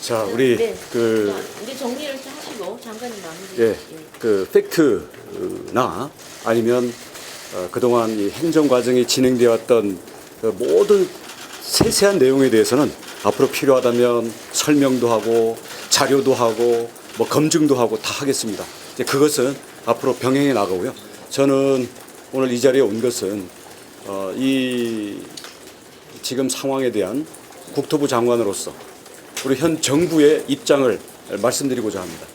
자, 우리 네. 그 자, 이제 정리를 좀 하시고 장관님 마무리. 예, 그 팩트나 아니면 그동안 이 행정 과정이 진행되어 왔던 그 모든 세세한 내용에 대해서는 앞으로 필요하다면 설명도 하고 자료도 하고 뭐 검증도 하고 다 하겠습니다. 이제 그것은 앞으로 병행해 나가고요. 저는 오늘 이 자리에 온 것은 이 지금 상황에 대한 국토부 장관으로서 우리 현 정부의 입장을 말씀드리고자 합니다.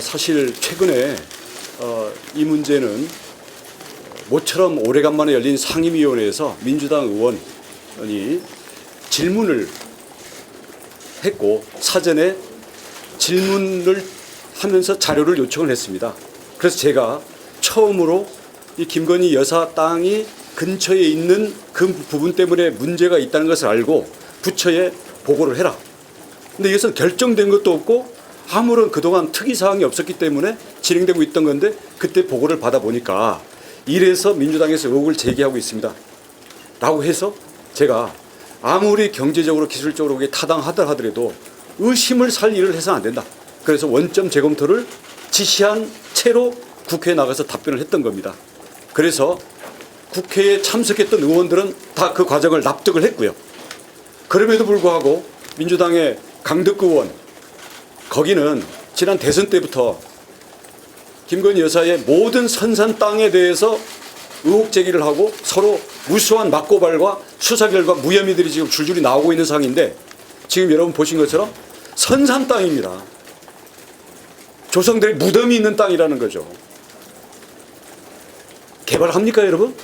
사실 최근에 이 문제는 모처럼 오래간만에 열린 상임위원회에서 민주당 의원이 질문을 했고 사전에 질문을 하면서 자료를 요청을 했습니다. 그래서 제가 처음으로 이 김건희 여사 땅이 근처에 있는 그 부분 때문에 문제가 있다는 것을 알고 부처에 보고를 해라. 근데 이것은 결정된 것도 없고 아무런 그동안 특이사항이 없었기 때문에 진행되고 있던 건데 그때 보고를 받아보니까 이래서 민주당에서 의혹을 제기하고 있습니다. 라고 해서 제가 아무리 경제적으로 기술적으로 그게 타당하다 하더라도 의심을 살 일을 해서는 안 된다. 그래서 원점 재검토를 지시한 채로 국회에 나가서 답변을 했던 겁니다. 그래서 국회에 참석했던 의원들은 다 그 과정을 납득을 했고요. 그럼에도 불구하고 민주당의 강덕구 의원 거기는 지난 대선 때부터 김건희 여사의 모든 선산 땅에 대해서 의혹 제기를 하고 서로 무수한 맞고발과 수사 결과 무혐의들이 지금 줄줄이 나오고 있는 상황인데 지금 여러분 보신 것처럼 선산 땅입니다. 조상들의 무덤이 있는 땅이라는 거죠. 개발합니까 여러분?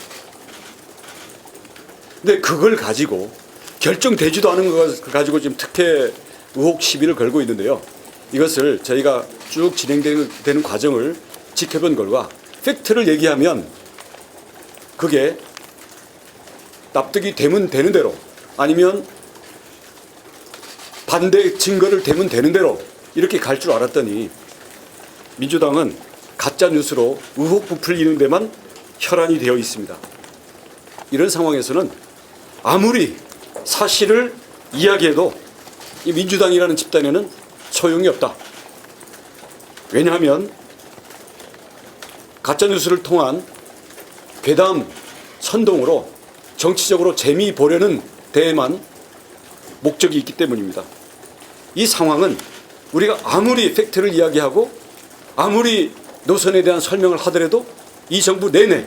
근데 그걸 가지고 결정되지도 않은 것 가지고 지금 특혜 의혹 시비를 걸고 있는데요. 이것을 저희가 쭉 진행되는 과정을 지켜본 결과 팩트를 얘기하면 그게 납득이 되면 되는 대로 아니면 반대 증거를 대면 되는 대로 이렇게 갈 줄 알았더니 민주당은 가짜 뉴스로 의혹 부풀리는 데만 혈안이 되어 있습니다. 이런 상황에서는 아무리 사실을 이야기해도 이 민주당이라는 집단에는 소용이 없다. 왜냐하면 가짜 뉴스를 통한 괴담 선동으로 정치적으로 재미 보려는 데에만 목적이 있기 때문입니다. 이 상황은 우리가 아무리 팩트를 이야기하고 아무리 노선에 대한 설명을 하더라도 이 정부 내내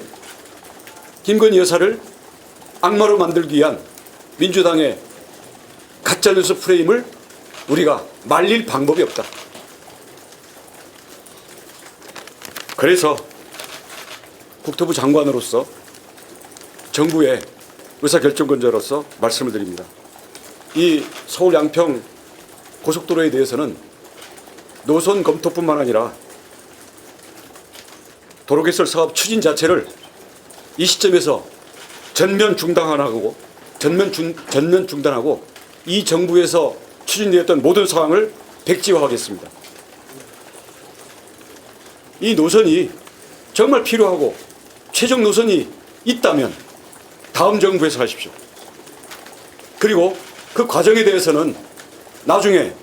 김건희 여사를 악마로 만들기 위한 민주당의 가짜뉴스 프레임을 우리가 말릴 방법이 없다. 그래서 국토부 장관으로서 정부의 의사결정권자로서 말씀을 드립니다. 이 서울 양평 고속도로에 대해서는 노선 검토뿐만 아니라 도로개설 사업 추진 자체를 이 시점에서 전면 중단하고 이 정부에서 추진되었던 모든 사항을 백지화하겠습니다. 이 노선이 정말 필요하고 최종 노선이 있다면 다음 정부에서 하십시오. 그리고 그 과정에 대해서는 나중에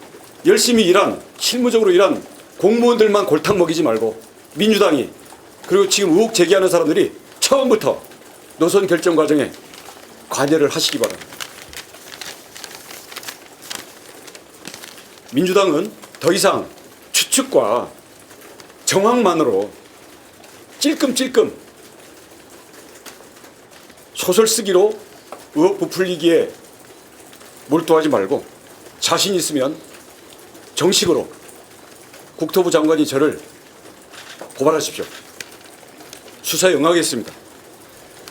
열심히 일한 실무적으로 일한 공무원들만 골탕 먹이지 말고 민주당이 그리고 지금 의혹 제기하는 사람들이 처음부터 노선 결정 과정에 관여를 하시기 바랍니다. 민주당은 더 이상 추측과 정황만으로 찔끔찔끔 소설 쓰기로 의혹 부풀리기에 몰두하지 말고 자신 있으면 정식으로 국토부 장관이 저를 고발하십시오. 수사에 응하겠습니다.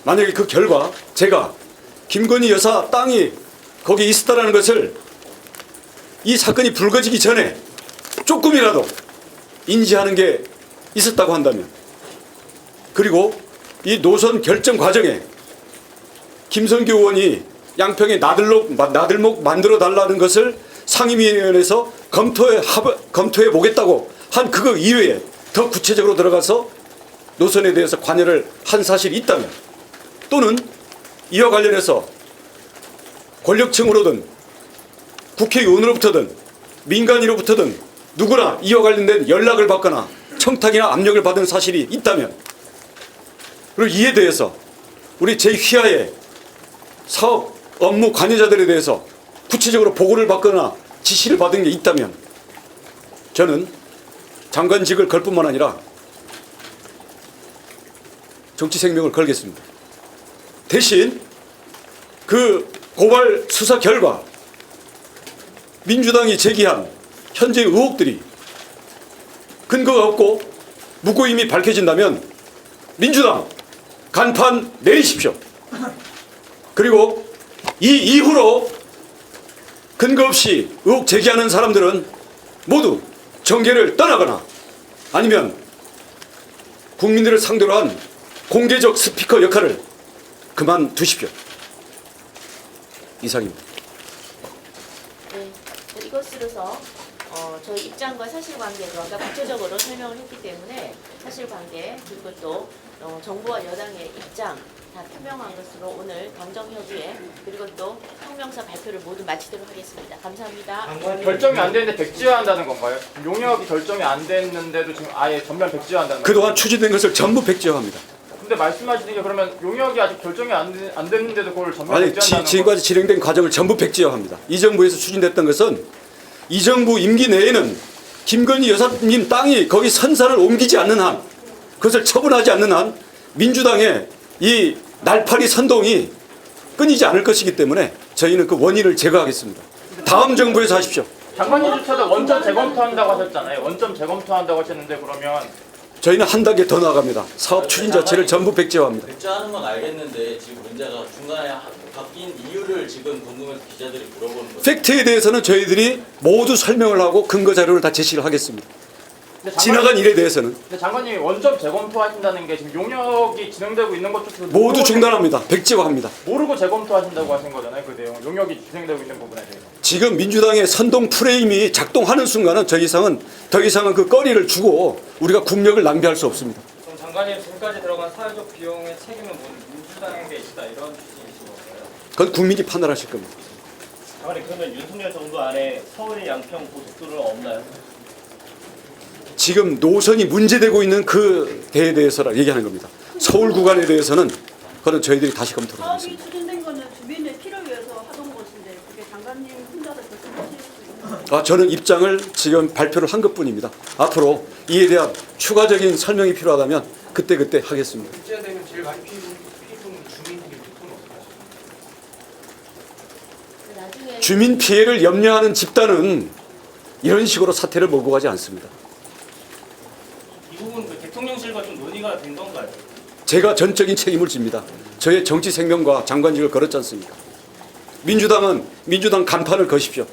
만약에 그 결과 제가 김건희 여사 땅이 거기에 있었다는 것을 이 사건이 불거지기 전에 조금이라도 인지하는 게 있었다고 한다면 그리고 이 노선 결정 과정에 김성규 의원이 양평에 나들목 만들어 달라는 것을 상임위원회에서 검토해 보겠다고 한 그거 이외에 더 구체적으로 들어가서 노선에 대해서 관여를 한 사실이 있다면, 또는 이와 관련해서 권력층으로든 국회의원으로부터든 민간인으로부터든 누구나 이와 관련된 연락을 받거나 청탁이나 압력을 받은 사실이 있다면, 그리고 이에 대해서 우리 제2하의 사업 업무 관여자들에 대해서 구체적으로 보고를 받거나 지시를 받은 게 있다면, 저는 장관직을 걸 뿐만 아니라 정치 생명을 걸겠습니다. 대신 그 고발 수사 결과 민주당이 제기한 현재 의혹들이 근거가 없고 무고임이 밝혀진다면 민주당 간판 내리십시오. 그리고 이 이후로 근거 없이 의혹 제기하는 사람들은 모두 정계를 떠나거나 아니면 국민들을 상대로 한 공개적 스피커 역할을 그만두십시오. 이상입니다. 네, 이것으로서 저희 입장과 사실관계도 아까 구체적으로 설명을 했기 때문에 사실관계 그리고 또 정부와 여당의 입장 다 표명한 것으로 오늘 당정협의회 그리고 또 성명서 발표를 모두 마치도록 하겠습니다. 감사합니다. 결정이 안 되는데 백지화한다는 건가요? 용역이 결정이 안 됐는데도 지금 아예 전면 백지화한다는 건가요? 그동안 추진된 것을 전부 백지화합니다. 근데 말씀하시는 게 그러면 용역이 아직 결정이 안 됐는데도 그걸 전면 아니, 백지화한다는 지금까지 진행된 과정을 전부 백지화합니다. 이 정부에서 추진됐던 것은 이 정부 임기 내에는 김건희 여사님 땅이 거기 선산을 옮기지 않는 한, 그것을 처분하지 않는 한 민주당의 이 날파리 선동이 끊이지 않을 것이기 때문에 저희는 그 원인을 제거하겠습니다. 다음 정부에서 하십시오. 장관님조차도 원점 재검토한다고 하셨잖아요. 원점 재검토한다고 하셨는데 그러면 저희는 한 단계 더 나아갑니다. 사업 추진 자체를 전부 백지화합니다. 백지화하는 건 알겠는데 지금 문제가 중간에 바뀐 이유를 지금 궁금해서 기자들이 물어보는 거예요. 팩트에 대해서는 저희들이 모두 설명을 하고 근거 자료를 다 제시를 하겠습니다. 근데 지나간 일에 대해서는 근데 장관님이 원점 재검토하신다는 게 지금 용역이 진행되고 있는 것조차도 모두 중단합니다. 백지화합니다. 모르고 재검토하신다고 하신 거잖아요. 그 내용 용역이 진행되고 있는 부분에 대해서. 지금 민주당의 선동 프레임이 작동하는 순간은 더 이상은 그 거리를 주고 우리가 국력을 낭비할 수 없습니다. 그럼 장관님 지금까지 들어간 사회적 비용의 책임은 민주당에게 있다 이런 취지이신 건가요? 그건 국민이 판단하실 겁니다. 장관님 그러면 윤석열 정부 안에 서울의 양평 고속도로는 없나요? 지금 노선이 문제되고 있는 그 데에 대해서라 얘기하는 겁니다. 서울 구간에 대해서는 그건 저희들이 다시 검토를 하겠습니다. 사업이 추진된 거는 주민의 필요를 위해서 하던 것인데 그게 장관님 혼자서 결정하실 수 있는 저는 입장을 지금 발표를 한 것뿐입니다. 앞으로 이에 대한 추가적인 설명이 필요하다면 그때 하겠습니다. 백지화되면 제일 많이 피해본 주민들이 보통 어떻게 하십니까? 나중에 주민 피해를 염려하는 집단은 이런 식으로 사태를 몰고 가지 않습니다. 이 부분 그 대통령실과 좀 논의가 된 건가요? 제가 전적인 책임을 집니다. 저의 정치 생명과 장관직을 걸었지 않습니까? 민주당은 민주당 간판을 거십시오.